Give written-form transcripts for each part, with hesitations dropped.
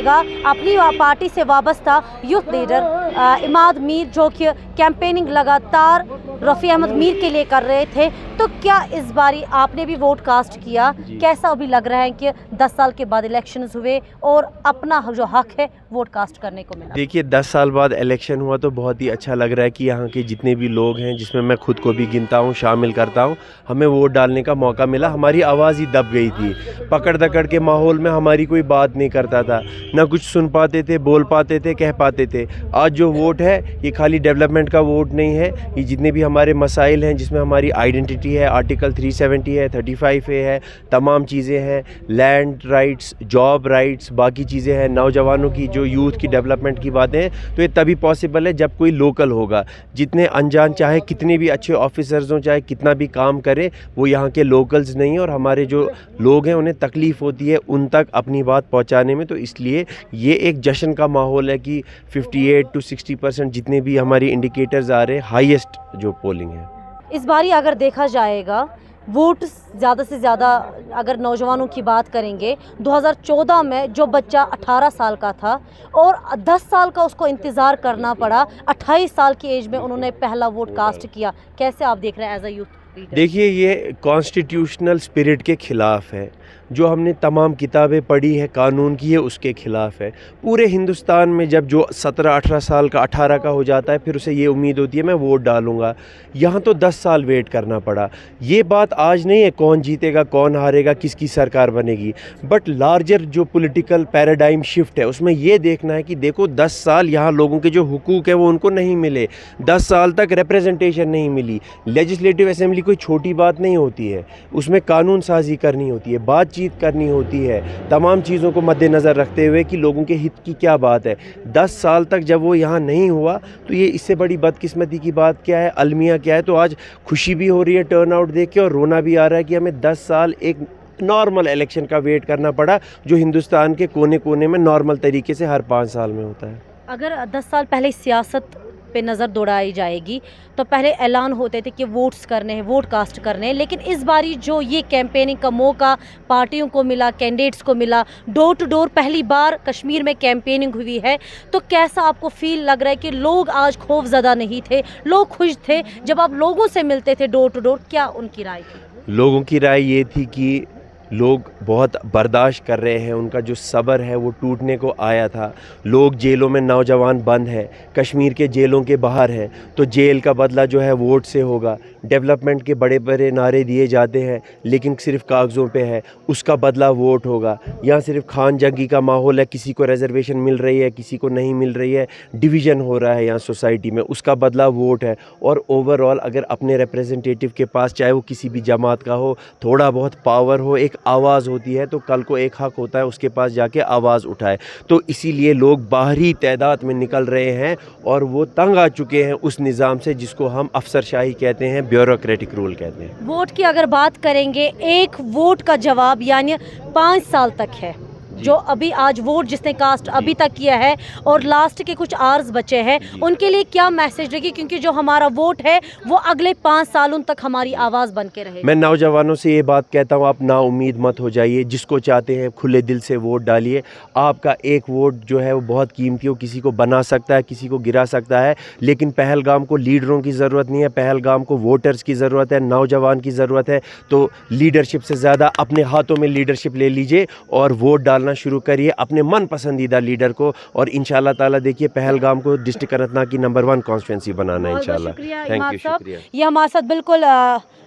अपनी पार्टी से वाबस्ता यूथ लीडर इमाद मीर जो कि कैंपेनिंग लगातार रफ़ी अहमद मीर के लिए कर रहे थे, तो क्या इस बारी आपने भी वोट कास्ट किया? कैसा अभी लग रहा है कि 10 साल के बाद इलेक्शंस हुए और अपना जो हक है वोट कास्ट करने को मिला? देखिए 10 साल बाद इलेक्शन हुआ तो बहुत ही अच्छा लग रहा है कि यहाँ के जितने भी लोग हैं, जिसमें मैं खुद को भी गिनता हूँ, शामिल करता हूँ, हमें वोट डालने का मौका मिला। हमारी आवाज़ ही दब गई थी, पकड़ दकड़ के माहौल में हमारी कोई बात नहीं करता था, ना कुछ सुन पाते थे, बोल पाते थे, कह पाते थे। आज जो वोट है ये खाली डेवलपमेंट का वोट नहीं है, ये जितने भी हमारे मसाइल हैं, जिसमें हमारी आइडेंटिटी है, आर्टिकल 370 है, 35A है, तमाम चीज़ें हैं, लैंड राइट्स, जॉब राइट्स, बाकी चीज़ें हैं, नौजवानों की जो यूथ की डेवलपमेंट की बातें हैं, तो ये तभी पॉसिबल है जब कोई लोकल होगा। जितने अनजान चाहे कितने भी अच्छे ऑफिसर्स हों, चाहे कितना भी काम करें, वो यहाँ के लोकल्स नहीं हैं और हमारे जो लोग हैं उन्हें तकलीफ़ होती है उन तक अपनी बात पहुँचाने में। तो इसलिए ये एक जश्न का माहौल है कि 58 to 60% जितने भी हमारी इंडिकेटर्स आ रहे हैं, हाईएस्ट जो पोलिंग है। इस बारी अगर देखा जाएगा वोट ज़्यादा से ज़्यादा अगर नौजवानों की बात करेंगे, 2014 में जो बच्चा 18 साल का था और 10 साल का उसको इंतज़ार करना पड़ा, 28 साल की एज में उन्होंने पहला वोट कास्ट किया। कैसे आप देख रहे हैं एज अ यूथ लीडर? देखिए ये कॉन्स्टिट्यूशनल स्पिरिट के ख़िलाफ़ है। जो हमने तमाम किताबें पढ़ी है कानून की, है उसके ख़िलाफ़ है। पूरे हिंदुस्तान में जब जो 17-18 साल का 18 का हो जाता है, फिर उसे ये उम्मीद होती है मैं वोट डालूंगा। यहाँ तो 10 साल वेट करना पड़ा। ये बात आज नहीं है कौन जीतेगा, कौन हारेगा, किसकी सरकार बनेगी, बट लार्जर जो पॉलिटिकल पैराडाइम शिफ्ट है उसमें ये देखना है कि देखो 10 साल यहाँ लोगों के जो हुकूक है वो उनको नहीं मिले, 10 साल तक रिप्रेजेंटेशन नहीं मिली। लेजिस्लेटिव असेंबली कोई छोटी बात नहीं होती है, उसमें कानून साजी करनी होती है, बातचीत करनी होती है, तमाम चीज़ों को मद्देनज़र रखते हुए कि लोगों के हित की क्या बात है। 10 साल तक जब वो यहाँ नहीं हुआ तो ये इससे बड़ी बदकिस्मती की बात क्या है, अलमिया क्या है। तो आज खुशी भी हो रही है टर्न आउट देख के और रोना भी आ रहा है कि हमें 10 साल एक नॉर्मल इलेक्शन का वेट करना पड़ा, जो हिंदुस्तान के कोने कोने में नॉर्मल तरीके से हर 5 साल में होता है। अगर 10 साल पहले सियासत पे नज़र दौड़ाई जाएगी तो पहले ऐलान होते थे कि वोट्स करने हैं, वोट कास्ट करने हैं, लेकिन इस बारी जो ये कैंपेनिंग का मौका पार्टियों को मिला, कैंडिडेट्स को मिला, डोर टू डोर पहली बार कश्मीर में कैंपेनिंग हुई है, तो कैसा आपको फील लग रहा है कि लोग आज खौफज़दा नहीं थे, लोग खुश थे? जब आप लोगों से मिलते थे डोर टू डोर, क्या उनकी राय थी? लोगों की राय ये थी कि लोग बहुत बर्दाश्त कर रहे हैं, उनका जो सब्र है वो टूटने को आया था। लोग जेलों में, नौजवान बंद है, कश्मीर के जेलों के बाहर है, तो जेल का बदला जो है वोट से होगा। डेवलपमेंट के बड़े बड़े नारे दिए जाते हैं लेकिन सिर्फ कागज़ों पे है, उसका बदला वोट होगा। यहाँ सिर्फ खान जंगी का माहौल है, किसी को रिजर्वेशन मिल रही है, किसी को नहीं मिल रही है, डिवीज़न हो रहा है यहाँ सोसाइटी में, उसका बदला वोट है। और ओवरऑल अगर अपने रिप्रेजेंटेटिव के पास, चाहे वो किसी भी जमात का हो, थोड़ा बहुत पावर हो, एक आवाज़ होती है, तो कल को एक हक होता है उसके पास जाके आवाज़ उठाए। तो इसीलिए लोग बाहरी तादाद में निकल रहे हैं और वो तंग आ चुके हैं उस निज़ाम से जिसको हम अफसरशाही कहते हैं, ब्यूरोक्रेटिक रूल कहते हैं। वोट की अगर बात करेंगे, एक वोट का जवाब यानी 5 साल तक है। जो अभी आज वोट जिसने कास्ट अभी तक किया है और लास्ट के कुछ आवर्स बचे हैं, उनके लिए क्या मैसेज रहेगी? क्योंकि जो हमारा वोट है वो अगले 5 सालों तक हमारी आवाज़ बन के रहे। मैं नौजवानों से ये बात कहता हूँ, आप ना उम्मीद मत हो जाइए, जिसको चाहते हैं खुले दिल से वोट डालिए। आपका एक वोट जो है वो बहुत कीमती हो, किसी को बना सकता है, किसी को गिरा सकता है, लेकिन पहलगाम को लीडरों की ज़रूरत नहीं है, पहलगाम को वोटर्स की ज़रूरत है, नौजवान की ज़रूरत है। तो लीडरशिप से ज़्यादा अपने हाथों में लीडरशिप ले लीजिए और वोट डालना शुरू करिए अपने मन पसंदीदा लीडर को, और इंशाल्लाह ताला देखिए पहलगाम को डिस्ट्रिक्ट अनंतनाग की नंबर 1 कॉन्स्टिट्यूंसी बनाना है इंशाल्लाह। थैंक यू, शुक्रिया। ये हमारे साथ बिल्कुल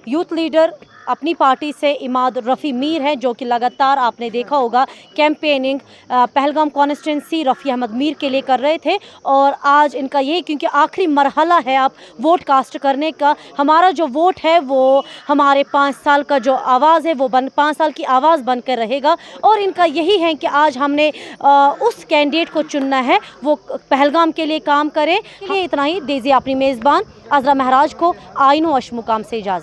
यूथ लीडर अपनी पार्टी से इमाद रफ़ी मीर हैं, जो कि लगातार आपने देखा होगा कैंपेनिंग पहलगाम कॉन्स्टिट्यूंसी रफ़ी अहमद मीर के लिए कर रहे थे। और आज इनका ये, क्योंकि आखिरी मरहला है आप वोट कास्ट करने का, हमारा जो वोट है वो हमारे 5 साल का जो आवाज़ है वो 5 साल की आवाज़ बन कर रहेगा। और इनका यही है कि आज हमने उस कैंडिडेट को चुनना है वो पहलगाम के लिए काम करें। ये इतना ही, दीजिए अपनी मेज़बान अज़रा महराज को आइनो अश मुकाम से इजाज़त।